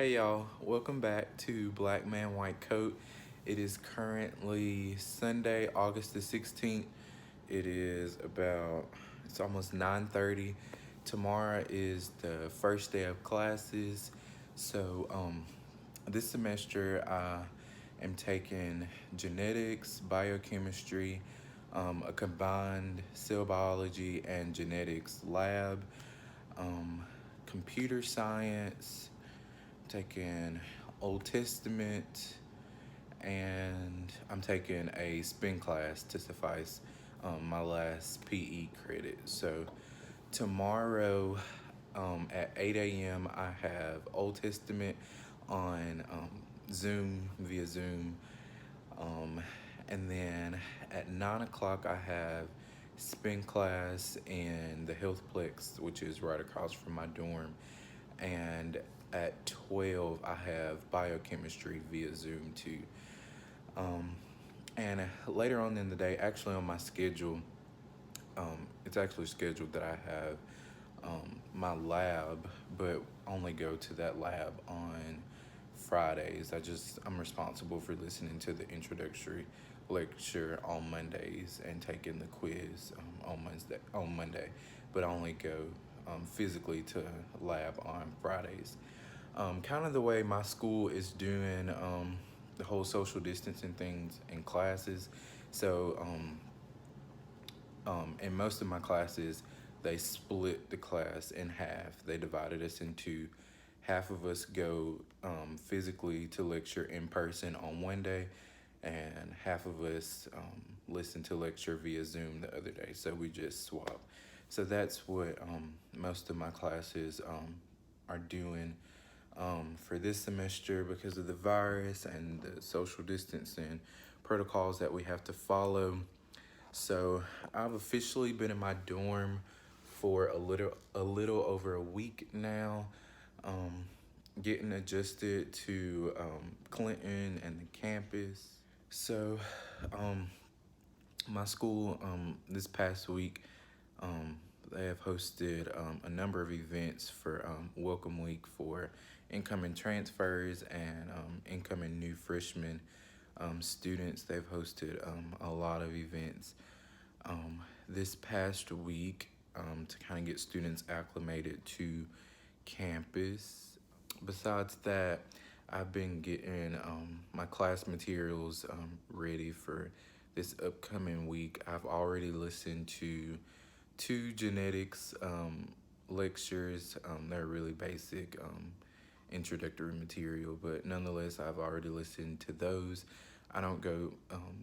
Hey y'all, welcome back to Black Man White Coat. It is currently Sunday, August the 16th. It's almost 9:30. Tomorrow is the first day of classes. So this semester I am taking genetics, biochemistry, a combined cell biology and genetics lab, um, computer science, taking Old Testament, and I'm taking a spin class to suffice my last PE credit. So tomorrow at 8 a.m. I have Old Testament on via Zoom. Um, and then at 9 o'clock I have spin class in the Healthplex, which is right across from my dorm. And at 12 I have biochemistry via Zoom too. Um, and later on in the day, actually on my schedule, it's actually scheduled that I have my lab, but only go to that lab on Fridays. I'm responsible for listening to the introductory lecture on Mondays and taking the quiz on Monday, but I only go physically to lab on Fridays. Kind of the way my school is doing the whole social distancing things in classes. So in most of my classes, they split the class in half. They divided us into half of us go physically to lecture in person on one day, and half of us listen to lecture via Zoom the other day. So we just swap. So that's what most of my classes are doing for this semester because of the virus and the social distancing protocols that we have to follow. So I've officially been in my dorm for a little over a week now, um, getting adjusted to Clinton and the campus. So um, my school this past week, um, they have hosted a number of events for Welcome Week for incoming transfers and incoming new freshmen students. They've hosted a lot of events this past week to kind of get students acclimated to campus. Besides that, I've been getting my class materials ready for this upcoming week. I've already listened to two genetics lectures. They're really basic introductory material, but nonetheless, I've already listened to those. I don't go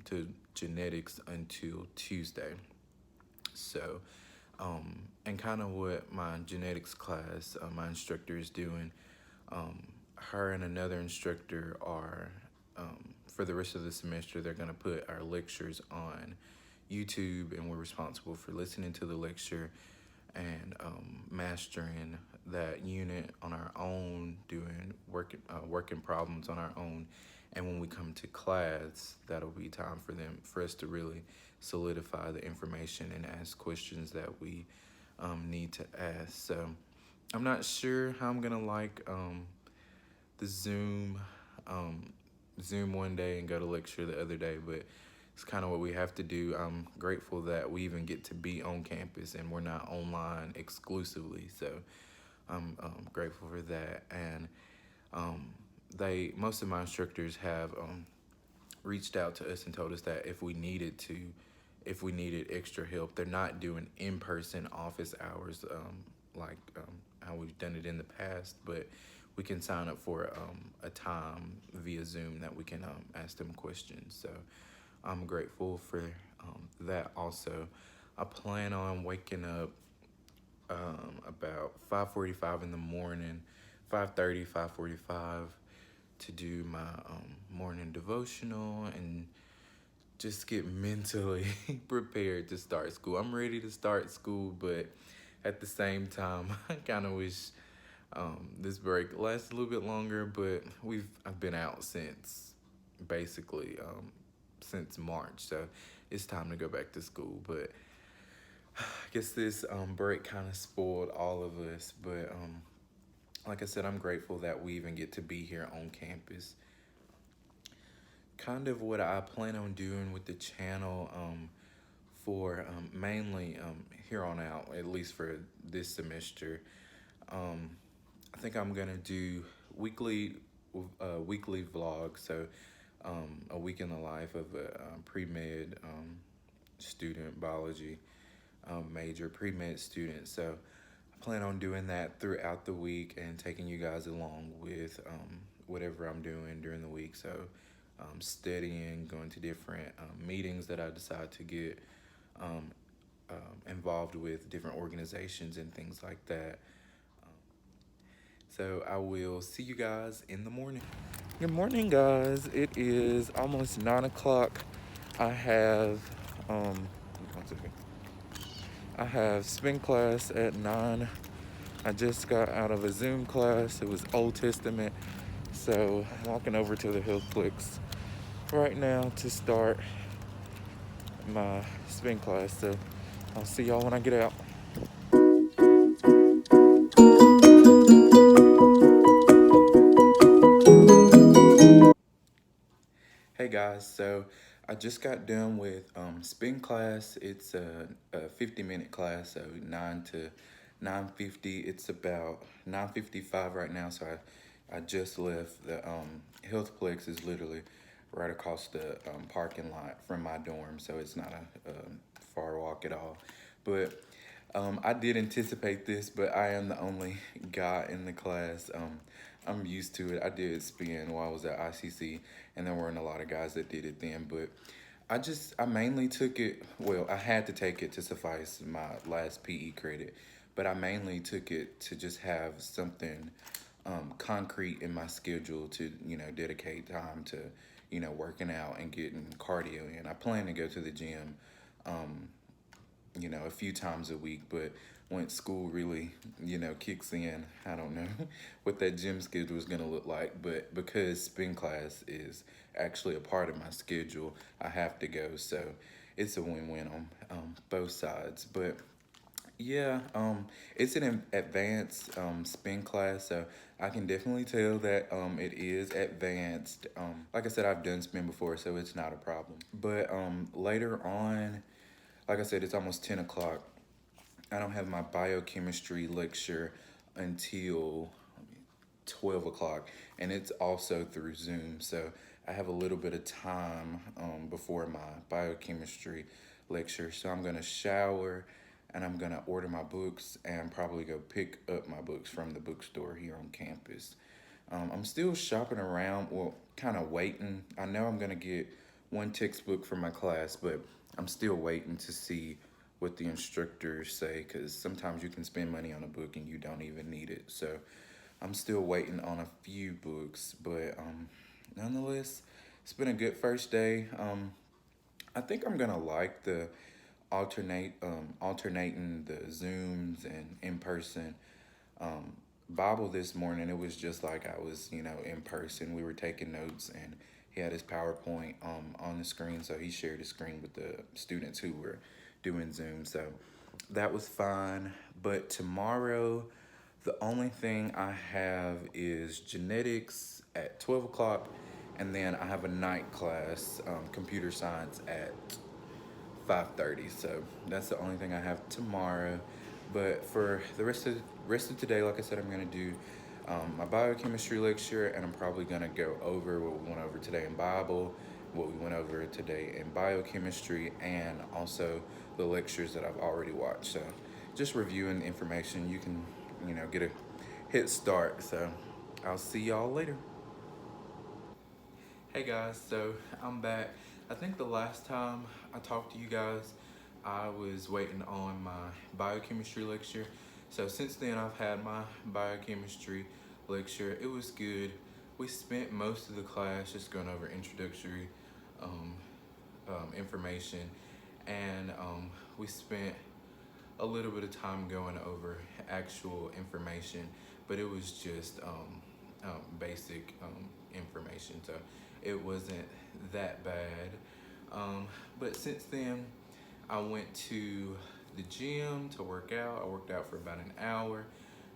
to genetics until Tuesday. So, and kind of what my genetics class, my instructor is doing, her and another instructor are, for the rest of the semester, they're going to put our lectures on YouTube, and we're responsible for listening to the lecture and mastering that unit on our own, doing working problems on our own. And when we come to class, that'll be time for us to really solidify the information and ask questions that we need to ask. So I'm not sure how I'm gonna like the um, Zoom one day and go to lecture the other day, but it's kind of what we have to do. I'm grateful that we even get to be on campus and we're not online exclusively. So I'm grateful for that. And um, most of my instructors have reached out to us and told us that if we needed extra help, they're not doing in-person office hours like how we've done it in the past, but we can sign up for a time via Zoom that we can ask them questions. So I'm grateful for that also. I plan on waking up about 5:45 in the morning, 5:30, 5:45 to do my morning devotional and just get mentally prepared to start school. I'm ready to start school, but at the same time, I kind of wish this break lasts a little bit longer. But I've been out basically since March, so it's time to go back to school. But I guess this break kind of spoiled all of us. But like I said, I'm grateful that we even get to be here on campus. Kind of what I plan on doing with the channel, for mainly here on out, at least for this semester. Um, I think I'm gonna do weekly weekly vlogs. So a week in the life of a pre-med student, biology major, pre-med student. So I plan on doing that throughout the week and taking you guys along with whatever I'm doing during the week. So studying, going to different meetings that I decide to get um, involved with, different organizations and things like that. So I will see you guys in the morning. Good morning, guys. It is almost 9 o'clock. I have um, one second. I have spin class at 9. I just got out of a Zoom class. It was Old Testament. So I'm walking over to the Hillflix right now to start my spin class. So I'll see y'all when I get out. Hey guys, so I just got done with spin class. It's a 50-minute class, so 9 to 9:50. It's about 9:55 right now, so I just left. The Healthplex is literally right across the parking lot from my dorm, so it's not a far walk at all. But I did anticipate this, but I am the only guy in the class. I'm used to it. I did spin while I was at ICC, and there weren't a lot of guys that did it then. But I mainly took it. Well, I had to take it to suffice my last PE credit, but I mainly took it to just have something concrete in my schedule to dedicate time to working out and getting cardio in. I plan to go to the gym. Um, a few times a week, but once school really, kicks in, I don't know what that gym schedule is going to look like. But because spin class is actually a part of my schedule, I have to go. So it's a win-win on both sides. But yeah, it's an advanced spin class, so I can definitely tell that it is advanced. Like I said, I've done spin before, so it's not a problem. But later on, like I said, it's almost 10 o'clock. I don't have my biochemistry lecture until 12 o'clock, and it's also through Zoom. So I have a little bit of time before my biochemistry lecture. So I'm going to shower and I'm going to order my books and probably go pick up my books from the bookstore here on campus. I'm still shopping around, well, kind of waiting. I know I'm going to get one textbook for my class, but I'm still waiting to see what the instructors say because sometimes you can spend money on a book and you don't even need it. So I'm still waiting on a few books, but nonetheless, it's been a good first day. I think I'm gonna like the alternating the Zooms and in person. Um, Bible this morning, it was just like I was, in person. We were taking notes, and he had his PowerPoint on the screen, so he shared his screen with the students who were doing Zoom. So that was fine. But tomorrow, the only thing I have is genetics at 12 o'clock, and then I have a night class, computer science at 5:30. So that's the only thing I have tomorrow. But for the rest of today, like I said, I'm gonna do my biochemistry lecture, and I'm probably gonna go over what we went over today in Bible, what we went over today in biochemistry, and also the lectures that I've already watched. So just reviewing the information, you can get a head start. So I'll see y'all later. Hey guys, so I'm back. I think the last time I talked to you guys, I was waiting on my biochemistry lecture. So since then, I've had my biochemistry lecture. It was good. We spent most of the class just going over introductory um, information, and we spent a little bit of time going over actual information, but it was just basic information, so it wasn't that bad. But since then, I went to the gym to work out. I worked out for about an hour,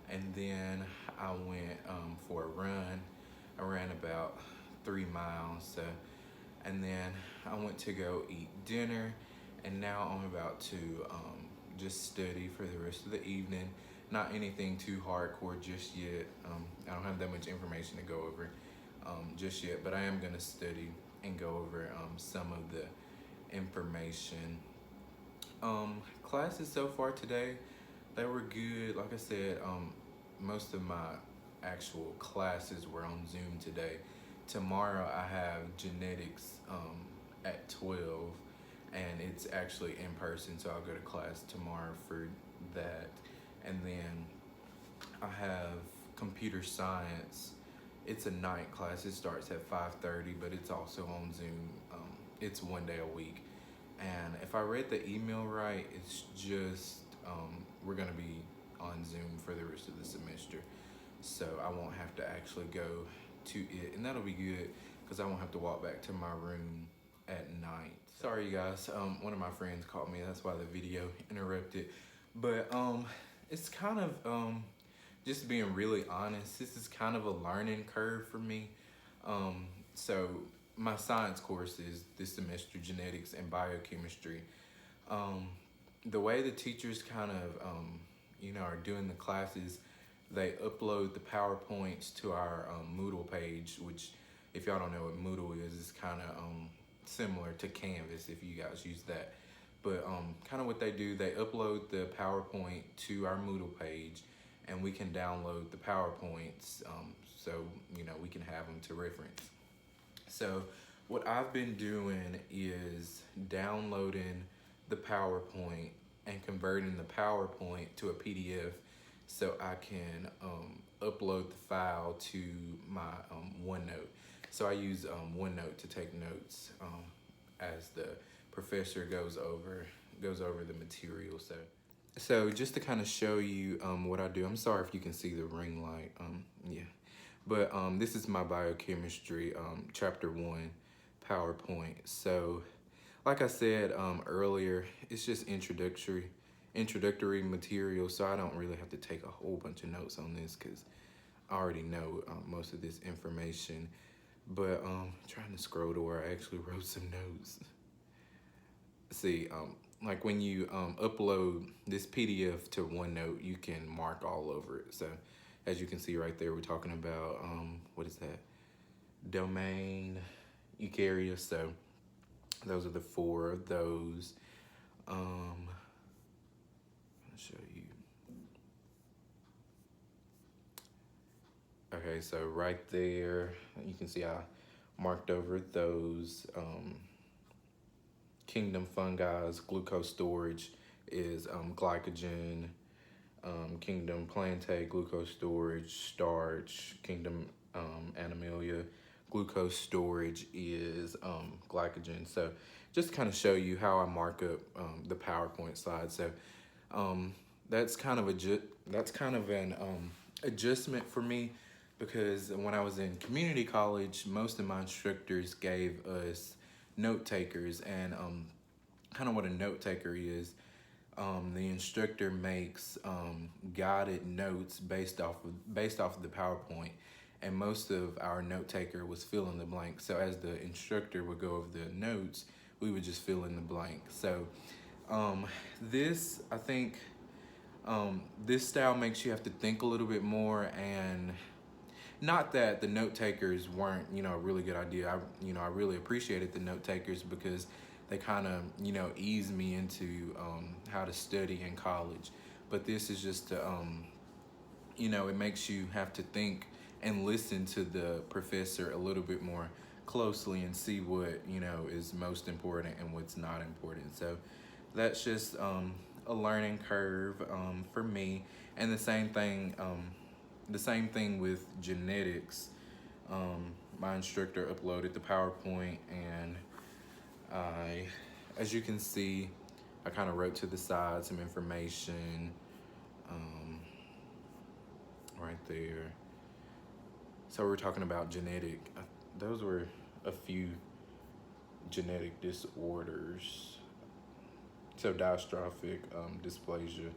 and then I went for a run. I ran about 3 miles. So, and then I went to go eat dinner, and now I'm about to just study for the rest of the evening. Not anything too hardcore just yet. I don't have that much information to go over just yet, but I am gonna study and go over some of the information. Classes so far today, they were good. Like I said, most of my actual classes were on Zoom today. Tomorrow I have genetics at 12, and it's actually in person, so I'll go to class tomorrow for that. And then I have computer science. It's a night class. It starts at 5:30, but it's also on Zoom. It's one day a week. And if I read the email right, it's just we're gonna be on Zoom for the rest of the semester, so I won't have to actually go to it, and that'll be good because I won't have to walk back to my room at night. Sorry, you guys. One of my friends called me. That's why the video interrupted. But it's kind of just being really honest. This is kind of a learning curve for me. So my science courses this semester, genetics and biochemistry. The way the teachers kind of, are doing the classes, they upload the PowerPoints to our Moodle page, which, if y'all don't know what Moodle is, it's kind of similar to Canvas if you guys use that. But kind of what they do, they upload the PowerPoint to our Moodle page, and we can download the PowerPoints so, we can have them to reference. So what I've been doing is downloading the PowerPoint and converting the PowerPoint to a PDF so I can upload the file to my OneNote. So I use OneNote to take notes as the professor goes over the material. So just to kind of show you what I do, I'm sorry if you can see the ring light. Yeah. But this is my biochemistry chapter 1 PowerPoint. So like I said earlier, it's just introductory material, so I don't really have to take a whole bunch of notes on this because I already know most of this information. But trying to scroll to where I actually wrote some notes. See, like when you upload this PDF to OneNote, you can mark all over it. So as you can see right there, we're talking about, what is that? Domain eukaryotes. So those are the 4 of those. I'll show you. Okay, so right there, you can see I marked over those. Kingdom fungi's glucose storage is glycogen. Kingdom plantae, glucose storage, starch. Kingdom animalia, glucose storage is glycogen. So just to kind of show you how I mark up the PowerPoint slide. So that's kind of an adjustment for me, because when I was in community college, most of my instructors gave us note takers, and kind of what a note taker is. The instructor makes guided notes based off of the PowerPoint, and most of our note taker was fill in the blank. So as the instructor would go over the notes, we would just fill in the blank. So this, I think, this style makes you have to think a little bit more, and not that the note takers weren't, a really good idea. I really appreciated the note takers because they kind of, eased me into how to study in college. But this is just to, it makes you have to think and listen to the professor a little bit more closely and see what, is most important and what's not important. So that's just a learning curve for me. And the same thing with genetics. My instructor uploaded the PowerPoint, and as you can see, I kind of wrote to the side some information right there. So we're talking about those were a few genetic disorders. So dystrophic dysplasia.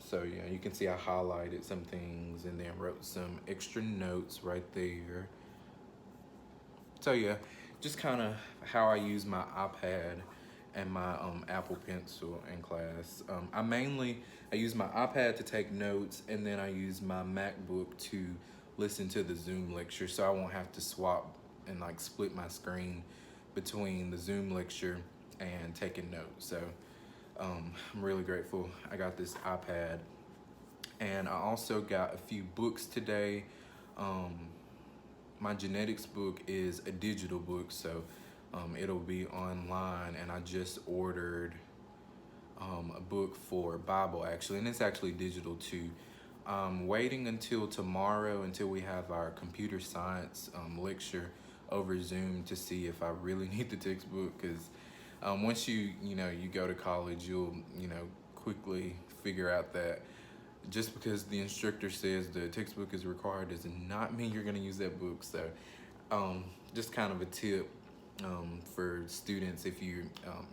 So yeah, you can see I highlighted some things and then wrote some extra notes right there. So yeah, just kind of how I use my iPad and my Apple Pencil in class. I use my iPad to take notes, and then I use my MacBook to listen to the Zoom lecture, so I won't have to swap and like split my screen between the Zoom lecture and taking notes. So I'm really grateful I got this iPad, and I also got a few books today. Um, my genetics book is a digital book, so it'll be online, and I just ordered a book for Bible actually, and it's actually digital too. I'm waiting until tomorrow until we have our computer science lecture over Zoom to see if I really need the textbook, because once you go to college, you'll quickly figure out that just because the instructor says the textbook is required does not mean you're going to use that book. So just kind of a tip for students if you're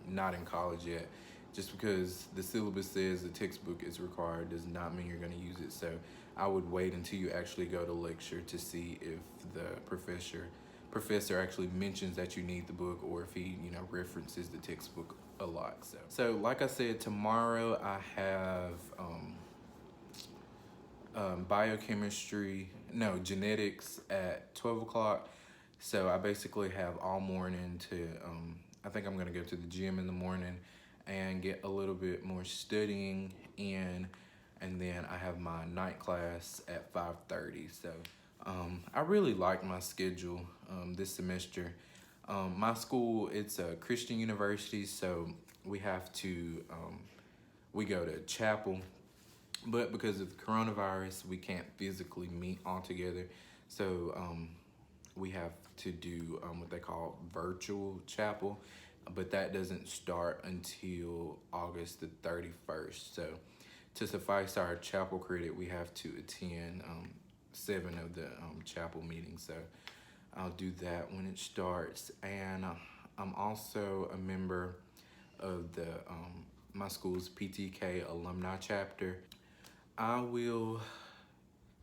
not in college yet. Just because the syllabus says the textbook is required does not mean you're going to use it. So I would wait until you actually go to lecture to see if the professor actually mentions that you need the book, or if he references the textbook a lot. So like I said, tomorrow I have genetics at 12 o'clock. So I basically have all morning to, I think I'm going to go to the gym in the morning and get a little bit more studying in. And then I have my night class at 5:30. So I really like my schedule this semester. My school, it's a Christian university, so we have to, we go to chapel, but because of the coronavirus, we can't physically meet all together. So we have to do what they call virtual chapel, but that doesn't start until August the 31st. So to suffice our chapel credit, we have to attend 7 of the chapel meetings. So I'll do that when it starts. And I'm also a member of the my school's PTK alumni chapter. I will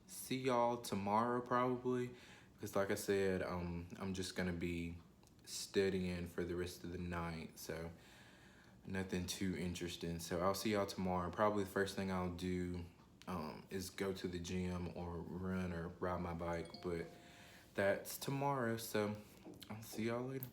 see y'all tomorrow probably, because like I said, I'm just gonna be studying for the rest of the night, so nothing too interesting. So I'll see y'all tomorrow. Probably the first thing I'll do is go to the gym or run or ride my bike, but that's tomorrow. So I'll see y'all later.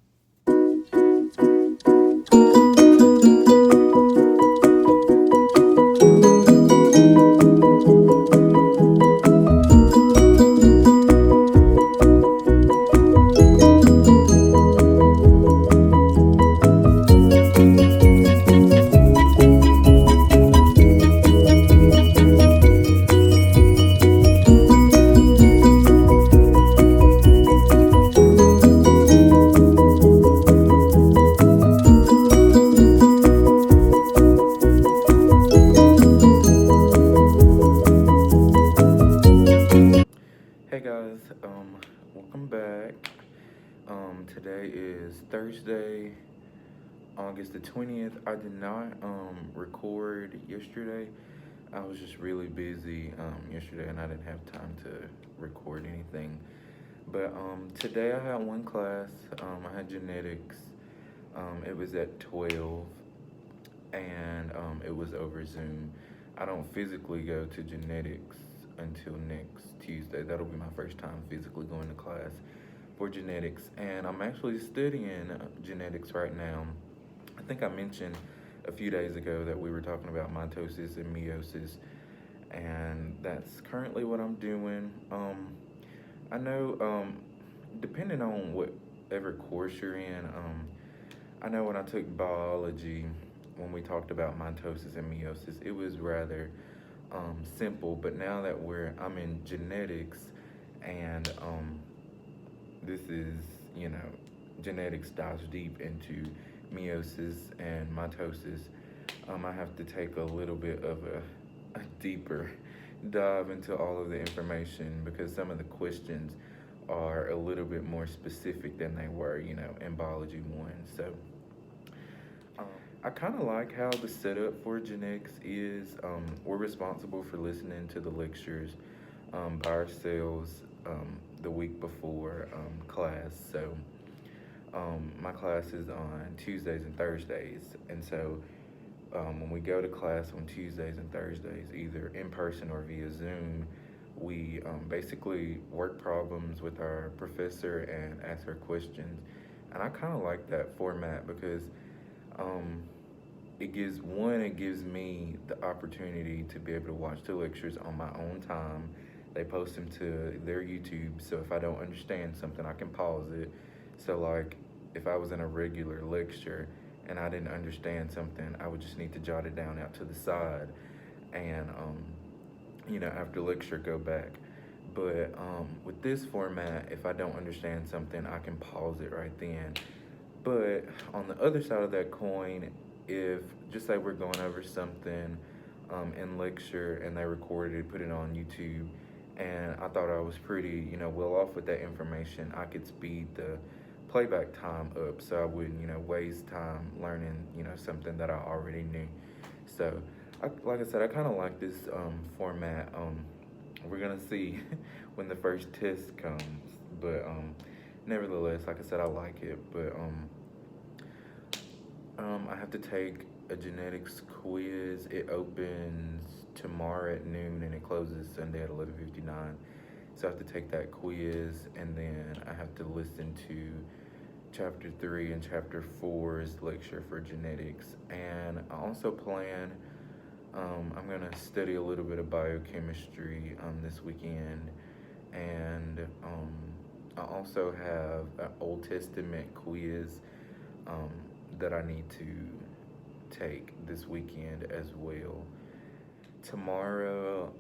Hey guys, welcome back. Today is Thursday, August the 20th. I did not record yesterday. I was just really busy yesterday, and I didn't have time to record anything. But today I had one class. I had genetics. It was at 12, and it was over Zoom. I don't physically go to genetics until next Tuesday. That'll be my first time physically going to class for genetics, and I'm actually studying genetics right now. I think I mentioned a few days ago that we were talking about mitosis and meiosis, and that's currently what I'm doing. I know, depending on whatever course you're in, I know when I took biology, when we talked about mitosis and meiosis, it was rather simple. But now that I'm in genetics, and this is, genetics dives deep into meiosis and mitosis. I have to take a little bit of a deeper dive into all of the information, because some of the questions are a little bit more specific than they were, in biology 1. So I kind of like how the setup for genetics is. We're responsible for listening to the lectures by ourselves the week before class. So my class is on Tuesdays and Thursdays, and so when we go to class on Tuesdays and Thursdays, either in person or via Zoom, we basically work problems with our professor and ask her questions. And I kind of like that format because um, it gives me the opportunity to be able to watch the lectures on my own time. They post them to their YouTube, so if I don't understand something, I can pause it. So like if I was in a regular lecture and I didn't understand something, I would just need to jot it down out to the side and after lecture go back. But with this format, if I don't understand something, I can pause it right then. But on the other side of that coin, if just say we're going over something in lecture and they recorded it, put it on YouTube, and I thought I was pretty, well off with that information, I could speed the playback time up so I wouldn't, waste time learning, something that I already knew. So, like I said, I kind of like this format. We're gonna see when the first test comes, but nevertheless, like I said, I like it. But I have to take a genetics quiz. It opens tomorrow at noon and it closes Sunday at 11:59. So I have to take that quiz, and then I have to listen to chapter 3 and chapter 4's lecture for genetics. And I also plan, I'm going to study a little bit of biochemistry this weekend. And I also have an Old Testament quiz um, that I need to take this weekend as well. Tomorrow,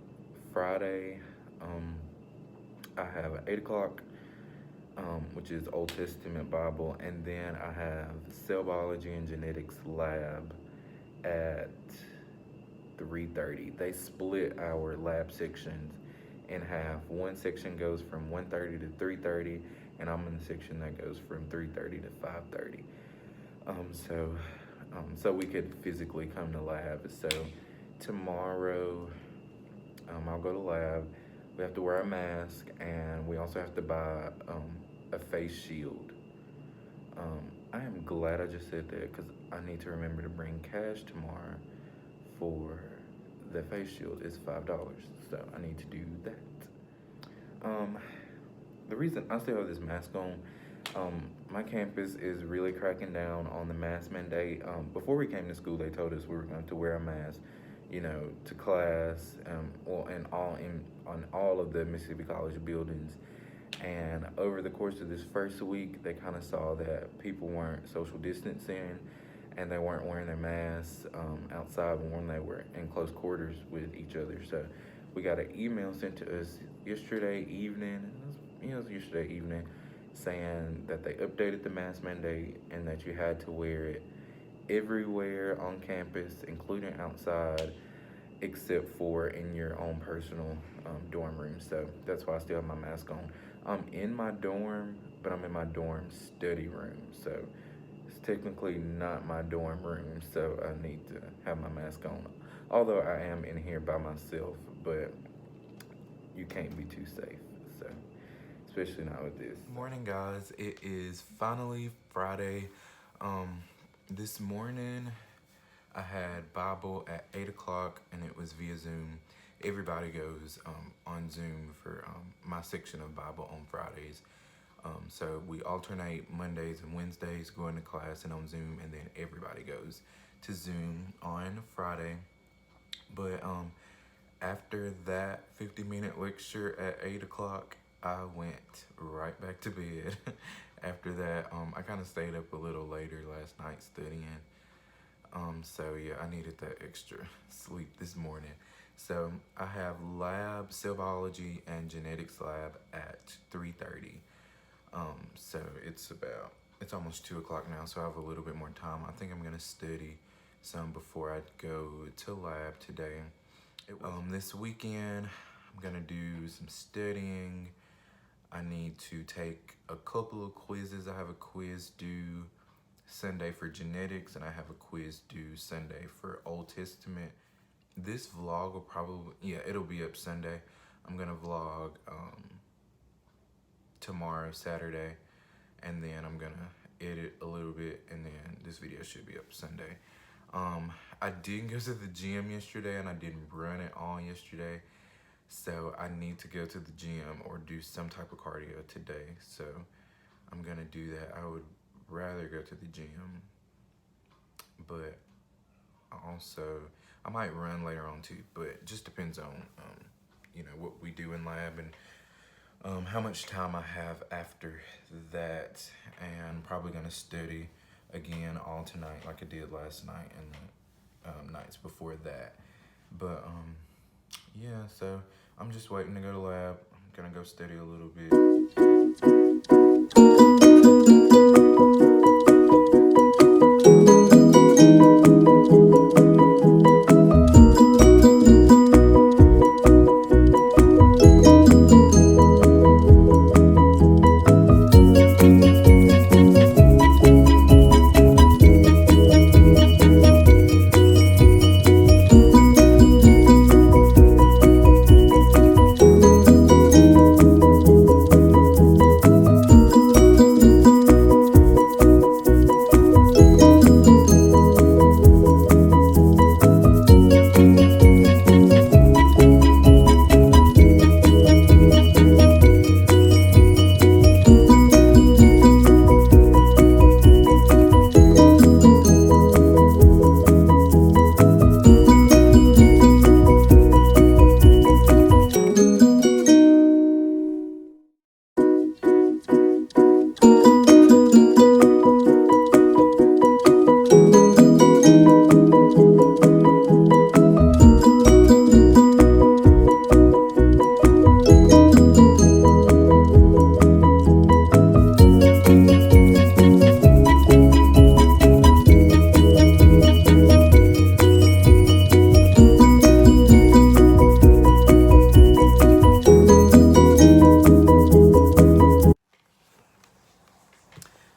Friday, um, I have an 8 o'clock, which is Old Testament Bible, and then I have cell biology and genetics lab at 3:30. They split our lab sections in half. One section goes from 1:30 to 3:30, and I'm in the section that goes from 3:30 to 5:30. So we could physically come to lab. So tomorrow, I'll go to lab. We have to wear a mask, and we also have to buy a face shield. I am glad I just said that because I need to remember to bring cash tomorrow for the face shield. It's $5, so I need to do that. The reason I still have this mask on, my campus is really cracking down on the mask mandate. Before we came to school, they told us we were going to wear a mask, to class, on all of the Mississippi College buildings. And over the course of this first week, they kind of saw that people weren't social distancing and they weren't wearing their masks outside when they were in close quarters with each other. So we got an email sent to us yesterday evening, saying that they updated the mask mandate and that you had to wear it everywhere on campus, including outside, except for in your own personal dorm room. So that's why I still have my mask on. I'm in my dorm, but I'm in my dorm study room. So it's technically not my dorm room, so I need to have my mask on. Although I am in here by myself, but you can't be too safe. So especially not with this. Morning, guys. It is finally Friday. This morning I had Bible at 8 o'clock and it was via Zoom. Everybody goes on Zoom for my section of Bible on Fridays. So we alternate Mondays and Wednesdays going to class and on Zoom, and then everybody goes to Zoom on Friday. But after that 50-minute lecture at 8 o'clock, I went right back to bed. After that, I kind of stayed up a little later last night studying. So yeah, I needed that extra sleep this morning. So I have lab, cell biology, and genetics lab at 3:30. So it's almost 2 o'clock now, so I have a little bit more time. I think I'm gonna study some before I go to lab today. This weekend, I'm gonna do some studying. I need to take a couple of quizzes. I have a quiz due Sunday for genetics, and I have a quiz due Sunday for Old Testament. This vlog will probably, it'll be up Sunday. I'm gonna vlog tomorrow, Saturday, and then I'm gonna edit a little bit, and then this video should be up Sunday. I didn't go to the gym yesterday, and I didn't run it all yesterday, so I need to go to the gym or do some type of cardio today, so I'm gonna do that. I would rather go to the gym, but also I might run later on too, but it just depends on what we do in lab and how much time I have after that. And I'm probably gonna study again all tonight like I did last night and the nights before that. But yeah, so I'm just waiting to go to lab. I'm gonna go study a little bit.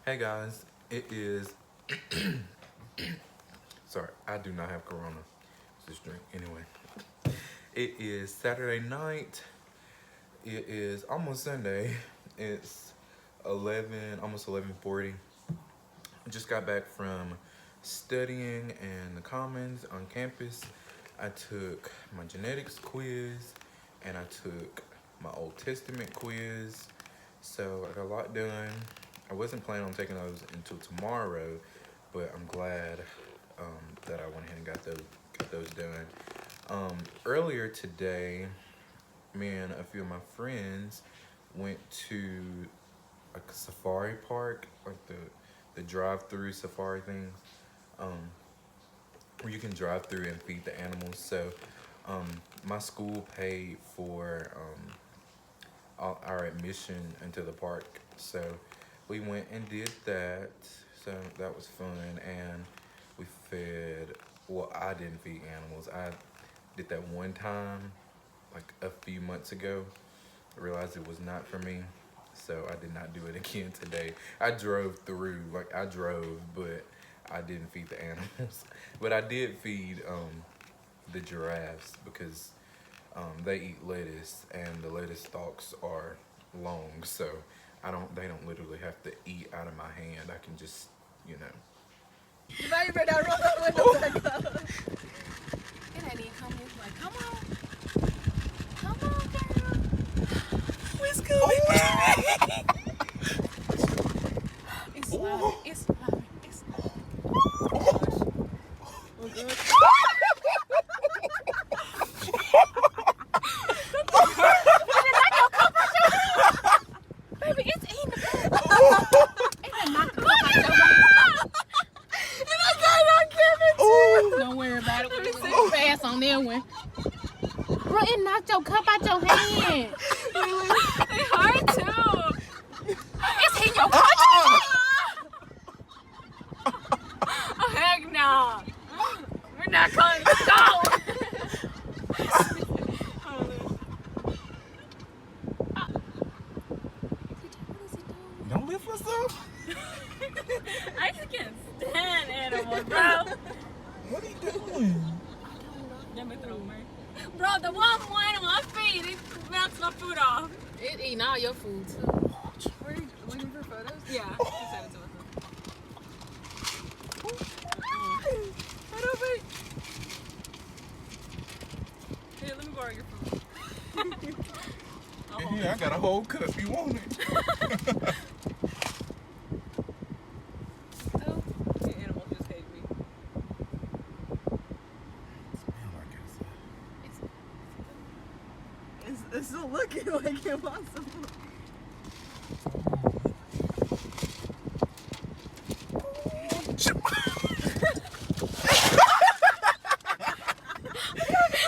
Hey guys, it is, sorry, I do not have Corona, just drink anyway. It is Saturday night, it is almost Sunday, it's 11, almost 11:40. I just got back from studying in the Commons on campus. I took my genetics quiz and I took my Old Testament quiz, so I got a lot done. I wasn't planning on taking those until tomorrow, but I'm glad that I went ahead and got those done. Earlier today, me and a few of my friends went to a safari park, like the drive-through safari things, where you can drive through and feed the animals. So my school paid for our admission into the park, so we went and did that. So that was fun, and we fed, well, I didn't feed animals. I did that one time, like a few months ago. I realized it was not for me, so I did not do it again today. I drove, but I didn't feed the animals. But I did feed the giraffes, because they eat lettuce, and the lettuce stalks are long, so they don't literally have to eat out of my hand. I can just, Now you better not roll the window back up. It ain't even come with, like, come on. Come on, girl. We Scooby, baby. It's slobbing. It's slobbing. It's slobbing. Oh, gosh. We're good. Baby, it's eating the food. It done knocked the cup out your hand. And I got it on camera too. Don't worry about it. We sit fast on that one. Bro, it knocked your cup out your hand. It hurt too. It's hitting your cup. Oh, heck no. We're not calling the stone. don't lift myself. I just can't eating all your food too. Were you looking for photos? Yeah. She sent it to us. Hold on, wait. Here, let me borrow your phone. Yeah, I got a whole cup. You want it? Oh, the animal just hate me. It's still looking like impossible.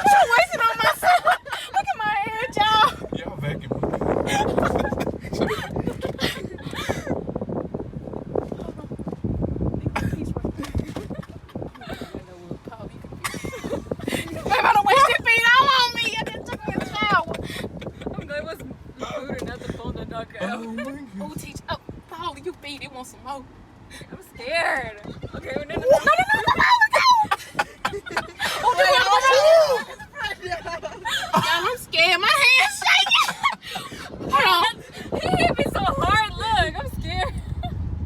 I'm wasting on myself. Look at my hair, y'all. Y'all vacuum. Babe, I don't waste your feet all on me. I just took me a shower. I'm glad it was the food and not the phone that knocked out. Oh my God. Oh, teach. Oh, Paul, you feed. It want some more. I'm scared. Okay, well, no. Oh, y'all, I'm scared. My hand's shaking. Hold on. He hit me so hard. Look, I'm scared.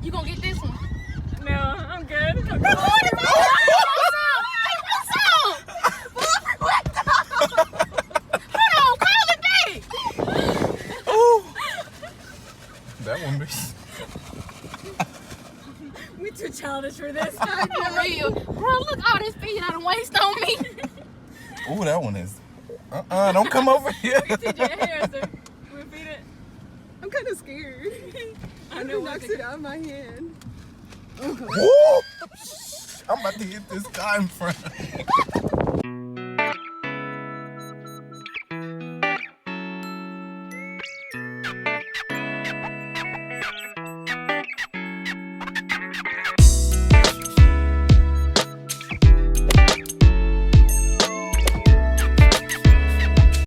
You gonna get this one? No, I'm good. Hold on, call it back. Ooh. That one be. We too childish for this. For real. Bro, look all this feed I done waste on me. Ooh, that one is. Don't come over here. TJ, here, sir. We feed it. I'm kind of scared. I know knocks it out of my hand. Woo! I'm about to hit this guy in front.